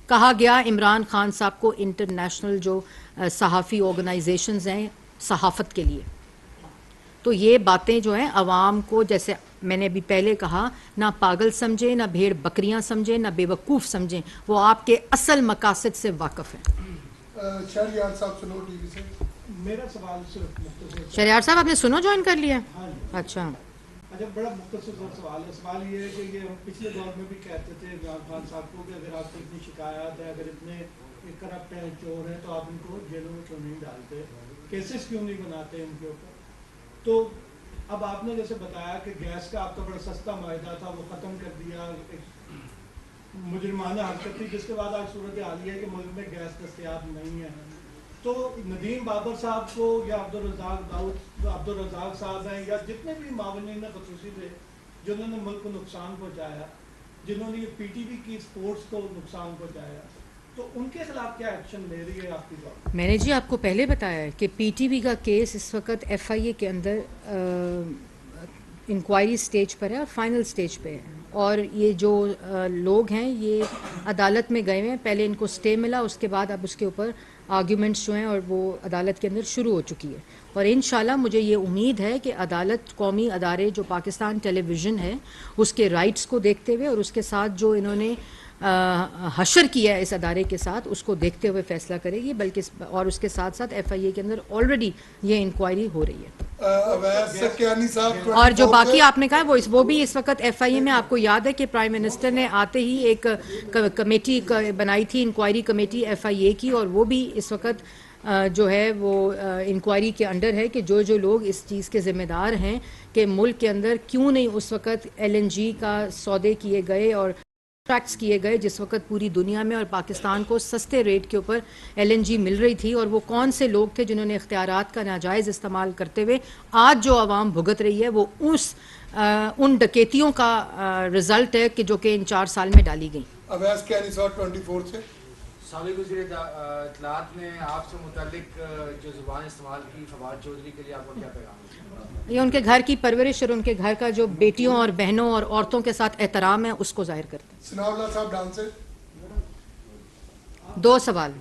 Speaker 1: कहा गया इमरान खान साहब को इंटरनेशनल जो सहाफ़ी ऑर्गेनाइजेशंस हैं सहाफ़त के लिए। तो ये बातें जो हैं अवाम को, जैसे मैंने अभी पहले कहा, ना पागल समझें, ना भेड़ बकरियां समझें, ना बेवकूफ़ समझें, वो आपके असल मकासद से वाकिफ़ हैं।
Speaker 14: शहरयार साहब सुनो टीवी से।
Speaker 18: मेरा सवाल सिर्फ मुख्तसर।
Speaker 1: शहरयार साहब आपने सुनो ज्वाइन कर लिया? अच्छा
Speaker 18: बड़ा मुख्तसर सवाल है। सवाल ये है कि ये हम पिछले दौर में भी कहते थे इमरान खान साहब को कि अगर आपको इतनी शिकायत है, अगर इतने करप्ट हैं, चोर हैं, तो आप इनको जेलों में क्यों नहीं डालते, केसेस क्यों नहीं बनाते इनके ऊपर। तो अब आपने जैसे बताया कि गैस का आपका बड़ा सस्ता माहिदा था, वो ख़त्म कर दिया, मुजरिमाना हरकत थी, जिसके बाद आज सूरत हाल है कि मुल्क में गैस दस्तयाब नहीं है। तो नदीम बाबर साहब को या अब्दुल रज़ाक साहब हैं या जितने भी मावनीन ख़ुसूसी थे जिन्होंने मुल्क को नुकसान पहुँचाया, जिन्होंने पीटीवी की स्पोर्ट्स को नुकसान पहुँचाया, तो उनके खिलाफ क्या एक्शन ले रही है आपकी बात?
Speaker 1: मैंने जी आपको पहले बताया है कि पीटीवी का केस इस वक्त एफआईए के अंदर इंक्वायरी स्टेज पर है और फाइनल स्टेज पे है। और ये जो लोग हैं ये अदालत में गए हैं, पहले इनको स्टे मिला, उसके बाद अब उसके ऊपर आर्ग्यूमेंट्स जो हैं और वो अदालत के अंदर शुरू हो चुकी है। और इंशाल्लाह मुझे ये उम्मीद है कि अदालत कौमी अदारे जो पाकिस्तान टेलीविज़न है उसके राइट्स को देखते हुए और उसके साथ जो इन्होंने हशर किया है इस अदारे के साथ, उसको देखते हुए फैसला करेगी। बल्कि और उसके साथ साथ एफआईए के अंदर ऑलरेडी ये इंक्वायरी हो रही है। और जो बाकी आपने कहा वो भी इस वक्त एफआईए में, आपको याद है कि प्राइम मिनिस्टर ने आते ही एक कमेटी बनाई थी, इंक्वायरी कमेटी एफआईए की, और वो भी इस वक्त जो है वो इंक्वायरी के अंडर है कि जो जो लोग इस चीज़ के ज़िम्मेदार हैं कि मुल्क के अंदर क्यों नहीं उस वक्त एलएनजी का सौदे किए गए और ट्रैक्स किए गए जिस वक्त पूरी दुनिया में और पाकिस्तान को सस्ते रेट के ऊपर एलएनजी मिल रही थी, और वो कौन से लोग थे जिन्होंने इख्तियारात का नाजायज़ इस्तेमाल करते हुए आज जो आवाम भुगत रही है वो उन डकैतियों का रिजल्ट है कि जो कि इन 4 साल में डाली गई।
Speaker 14: अवैस कैनी साहब 24 से।
Speaker 19: साबिक़ वज़ीर इत्तलात ने आपसे मुतालिक जो ज़ुबान इस्तेमाल की फवाद चौधरी के लिए आपको क्या पैगाम है?
Speaker 1: ये उनके घर की परवरिश और उनके घर का जो बेटियों और बहनों और औरतों के साथ एहतराम है उसको जाहिर करते हैं।
Speaker 14: सनाउल्लाह साहब डांस से।
Speaker 1: 2 सवाल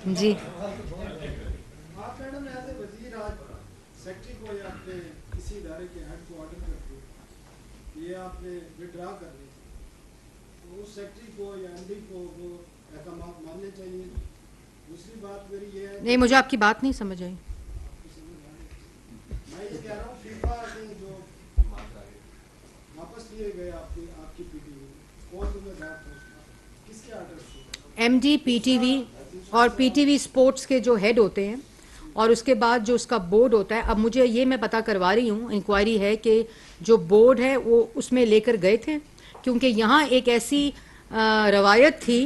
Speaker 1: जी।
Speaker 18: आप मैडम एज ए वज़ीर आज सेक्रेटरी को या अपने किसी इदारे के हेड को ऑर्डर करके ये आपने विड्रा कर ली, तो उस सेक्रेटरी को या एमडी को वो अहकामात मानने चाहिए। दूसरी बात मेरी ये है,
Speaker 1: नहीं मुझे आपकी बात नहीं समझ आई।
Speaker 18: मैं ये कह रहा हूँ फीफा के जो वापस लिए गए आपकी पीटीवी, कौन जिम्मेदार था उसका, किसके आर्डर से?
Speaker 1: एमडी पीटीवी और पीटीवी स्पोर्ट्स के जो हेड होते हैं और उसके बाद जो उसका बोर्ड होता है। अब मुझे ये मैं पता करवा रही हूँ, इंक्वायरी है कि जो बोर्ड है वो उसमें लेकर गए थे, क्योंकि यहाँ एक ऐसी रवायत थी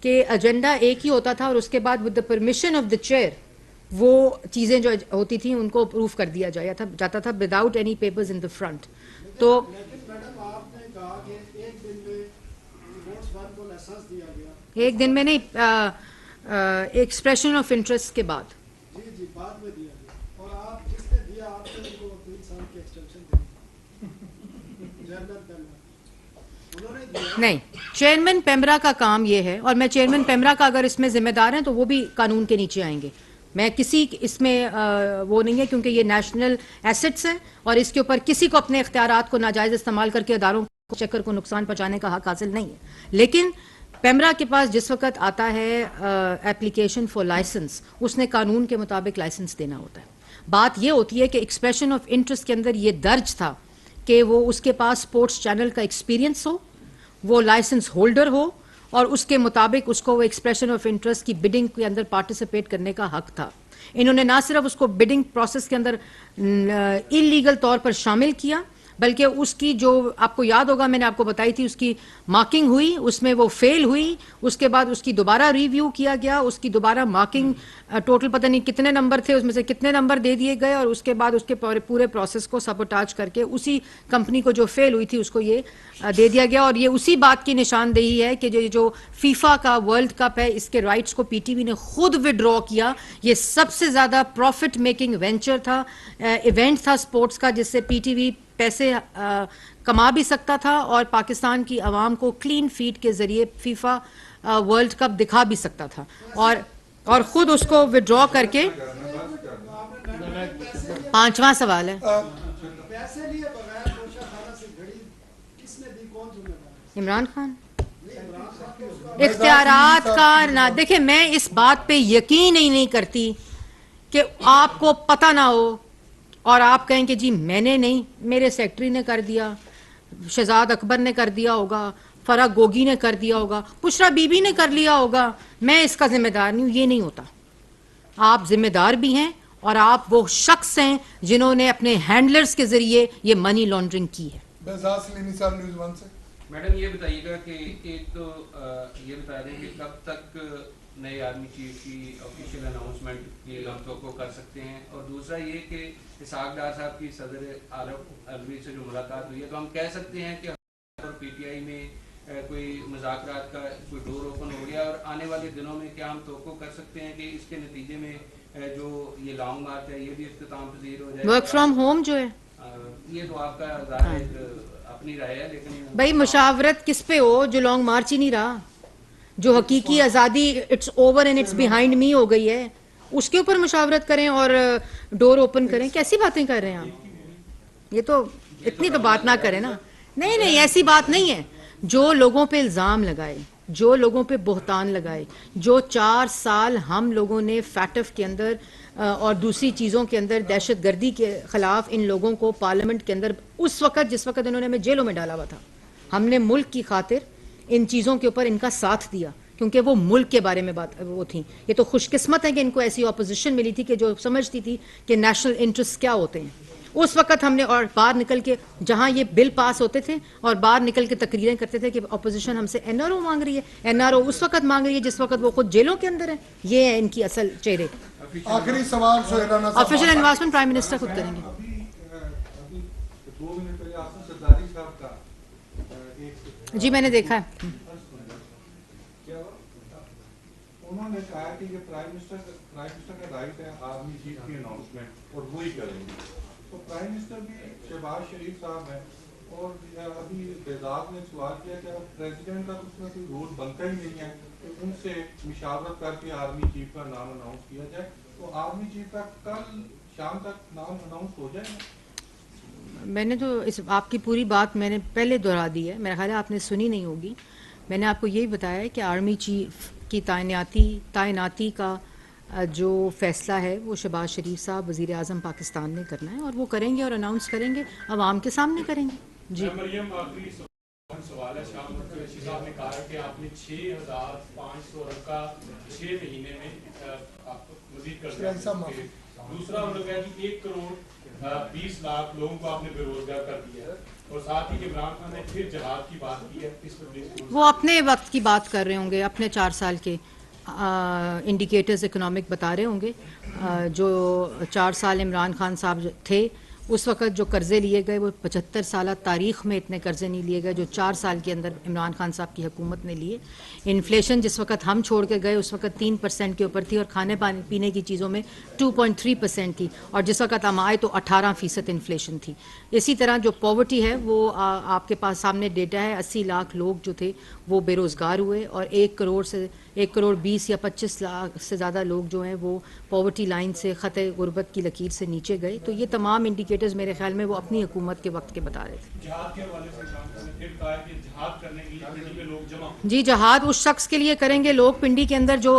Speaker 1: कि एजेंडा एक ही होता था और उसके बाद with the permission of the chair वो चीज़ें जो होती थी उनको अप्रूव कर दिया जाता था without any papers in the front. तो
Speaker 18: मैडम आपने कहा कि एक दिन में रिपोर्ट्स वन को लाइसेंस दिया गया,
Speaker 1: एक दिन में नहीं, एक्सप्रेशन ऑफ इंटरेस्ट के बाद।
Speaker 18: जी बाद में दिया गया, और आप जिसने दिया आपने उनको 3 साल की एक्सटेंशन दी जनरल उन्होंने दिया।
Speaker 1: नहीं, चेयरमैन पेमरा का काम ये है, और मैं चेयरमैन पेमरा का अगर इसमें जिम्मेदार हैं तो वो भी कानून के नीचे आएंगे। मैं किसी इसमें वो नहीं है, क्योंकि ये नेशनल एसेट्स हैं और इसके ऊपर किसी को अपने इख्तियारात को नाजायज़ इस्तेमाल करके अदारों को चक्कर को नुकसान पहुंचाने का हक हासिल नहीं है। लेकिन पेमरा के पास जिस वक्त आता है एप्लीकेशन फॉर लाइसेंस, उसने कानून के मुताबिक लाइसेंस देना होता है। बात ये होती है कि एक्सप्रेशन ऑफ इंटरेस्ट के अंदर ये दर्ज था कि वो उसके पास स्पोर्ट्स चैनल का एक्सपीरियंस हो, वो लाइसेंस होल्डर हो और उसके मुताबिक उसको वो एक्सप्रेशन ऑफ इंटरेस्ट की बिडिंग के अंदर पार्टिसिपेट करने का हक था। इन्होंने ना सिर्फ उसको बिडिंग प्रोसेस के अंदर इलीगल तौर पर शामिल किया, बल्कि उसकी जो आपको याद होगा मैंने आपको बताई थी, उसकी मार्किंग हुई, उसमें वो फेल हुई, उसके बाद उसकी दोबारा रिव्यू किया गया, उसकी दोबारा मार्किंग, टोटल पता नहीं कितने नंबर थे, उसमें से कितने नंबर दे दिए गए और उसके बाद उसके पूरे प्रोसेस को सबोटाज करके उसी कंपनी को जो फेल हुई थी उसको ये दे दिया गया। और ये उसी बात की निशानदेही है कि जो फीफा का वर्ल्ड कप है इसके राइट्स को पीटीवी ने खुद विड्रॉ किया। ये सबसे ज़्यादा प्रॉफिट मेकिंग वेंचर था, इवेंट था स्पोर्ट्स का, जिससे पीटीवी पैसे कमा भी सकता था और पाकिस्तान की आवाम को क्लीन फीड के जरिए फीफा वर्ल्ड कप दिखा भी सकता था और खुद उसको विड्रॉ करके। पांचवा सवाल है, इमरान खान इख्तियारात का ना। देखिए, मैं इस बात पे यकीन ही नहीं करती कि आपको पता ना हो और आप कहें कि जी मैंने नहीं, मेरे सेक्रेटरी ने कर दिया, शहजाद अकबर ने कर दिया होगा, फराह गोगी ने कर दिया होगा, बुशरा बीबी ने कर लिया होगा, मैं इसका जिम्मेदार नहीं हूं। ये नहीं होता। आप जिम्मेदार भी हैं और आप वो शख्स हैं जिन्होंने अपने हैंडलर्स के जरिए ये मनी लॉन्ड्रिंग की है।
Speaker 17: मैडम ये बताइएगा कि एक तो ये बता दें कि कब तक नए आर्मी चीफ की ऑफिशियल अनाउंसमेंट ये हम तो कर सकते हैं, और दूसरा ये कि इसहाक डार साहब की सदर आरब अलवी से जो मुलाकात हुई है, तो हम कह सकते हैं कि पीटीआई में कोई मुज़ाकरात का कोई डोर ओपन हो गया, और आने वाले दिनों में क्या हम तो कर सकते हैं कि इसके नतीजे में जो ये लॉन्ग मार्च है ये भी इख्तिताम पजीर हो जाए।
Speaker 1: वर्क फ्रॉम होम जो है
Speaker 17: ये तो आपका अपनी राय है, लेकिन
Speaker 1: भाई मुशावरत किस पे हो जो लॉन्ग मार्च ही नहीं रहा, जो हकीकी आज़ादी it's over and it's behind me हो गई है, उसके ऊपर मुशावरत करें और डोर ओपन करें। कैसी बातें कर रहे हैं आप? ये तो इतनी तो बात ना करें ना। नहीं नहीं, ऐसी बात नहीं है। जो लोगों पे इल्ज़ाम लगाए, जो लोगों पे बोहतान लगाए, जो 4 साल हम लोगों ने फैटफ के अंदर और दूसरी चीज़ों के अंदर दहशत गर्दी के ख़िलाफ़ इन लोगों को पार्लियामेंट के अंदर उस वक़्त जिस वक़्त इन्होंने हमें जेलों में डाला हुआ था, हमने मुल्क की खातिर इन चीज़ों के ऊपर इनका साथ दिया क्योंकि वो मुल्क के बारे में बात वो थी। ये तो खुशकिस्मत है कि इनको ऐसी ऑपोजिशन मिली थी कि जो समझती थी कि नेशनल इंटरेस्ट क्या होते हैं। उस वक़्त हमने और बाहर निकल के जहाँ ये बिल पास होते थे और बाहर निकल के तकरीरें करते थे कि अपोजिशन हमसे एनआरओ मांग रही है, एनआरओ उस वक़्त मांग रही है जिस वक़्त वो खुद जेलों के अंदर है। ये है इनकी असल चेहरे।
Speaker 14: आखिरी सवाल
Speaker 1: ऑफिशियल इन्वेस्टमेंट प्राइम मिनिस्टर खुद करेंगे। जी मैंने देखा है।
Speaker 16: उन्होंने कहा कि ये प्राइम मिनिस्टर का राइट है आर्मी चीफ की अनाउंसमेंट और वो ही करेंगे। तो प्राइम मिनिस्टर भी शहबाज शरीफ साहब हैं और अभी बेजाद ने सवाल किया कि प्रेसिडेंट का कुछ ना कोई रोल बनता ही नहीं है तो उनसे मुशावरत करके आर्मी चीफ का नाम अनाउंस किया जाए। तो आर्मी चीफ का कल शाम तक नाम अनाउंस हो जाएगा।
Speaker 1: मैंने तो इस आपकी पूरी बात मैंने पहले दोहरा दी है, मेरा ख्याल है आपने सुनी नहीं होगी। मैंने आपको यही बताया है कि आर्मी चीफ की तैनाती का जो फैसला है वो शहबाज शरीफ साहब वज़ीर आज़म पाकिस्तान ने करना है और वो करेंगे और अनाउंस करेंगे, आवाम के सामने करेंगे। जी
Speaker 15: मरियम, आखिरी सवाल है। शाम कुरैशी साहब ने कहा कि आपने 6500 का 6 महीने में आप मज़ीद कर दिया। दूसरा मतलब है कि 1 करोड़ 20 लाख लोगों को आपने बेरोजगार कर दिया है और साथ ही इमरान खान ने फिर जहाद की बात की है। इस
Speaker 1: वो अपने वक्त की बात कर रहे होंगे, अपने 4 साल के इंडिकेटर्स इकोनॉमिक बता रहे होंगे। जो 4 साल इमरान खान साहब थे उस वक्त जो कर्जे लिए गए वो 75 साल तारीख़ में इतने कर्जे नहीं लिए गए जो 4 साल के अंदर इमरान खान साहब की हुकूमत ने लिए। इन्फ्लेशन जिस वक्त हम छोड़ के गए उस वक्त 3% के ऊपर थी और खाने पीने की चीज़ों में 2.3% थी और जिस वक्त हम आए तो 18% इन्फ्लेशन थी। इसी तरह जो पॉवर्टी है वो आपके पास सामने डेटा है, 80 लाख लोग जो थे वो बेरोज़गार हुए और 1 करोड़ 20 या 25 लाख से ज़्यादा लोग जो हैं वो पॉवर्टी लाइन से ख़ते गुर्बत की लकीर से नीचे गए। तो ये तमाम इंडिकेटर्स मेरे ख्याल में वो अपनी हुकूमत के वक्त के बता रहे थे। जी जहाद उस शख्स के लिए करेंगे लोग पिंडी के अंदर जो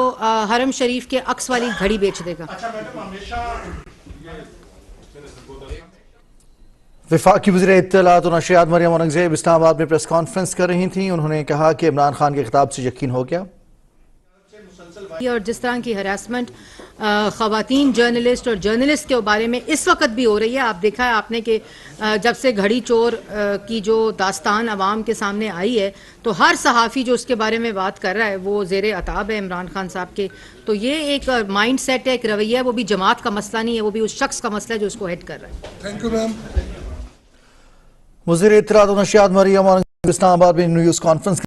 Speaker 1: हरम शरीफ के अक्स वाली घड़ी बेच देगा।
Speaker 8: वफाकी वज़ीर इत्तलात और नशरियात मरियम औरंगज़ेब इस्लामाबाद में प्रेस कॉन्फ्रेंस कर रही थीं। उन्होंने कहा कि इमरान खान के खिताब से यकीन हो गया
Speaker 1: और जिस तरह की हरासमेंट ख़वातीन जर्नलिस्ट और जर्नलिस्ट के बारे में इस वक्त भी हो रही है। आप देखा है आपने कि जब से घड़ी चोर की जो दास्तान अवाम के सामने आई है तो हर सहाफ़ी जो उसके बारे में बात कर रहा है वो ज़ेरे अताब है इमरान खान साहब के। तो ये एक माइंड सेट है, एक रवैया है, वो भी जमात का मसला नहीं है, वो भी उस शख्स का मसला है जो उसको हेड कर रहा है।
Speaker 14: Thank you ma'am.
Speaker 20: वज़ीर इत्तलात और नशियात मरियम और इस्लामाबाद में न्यूज़ कॉन्फ्रेंस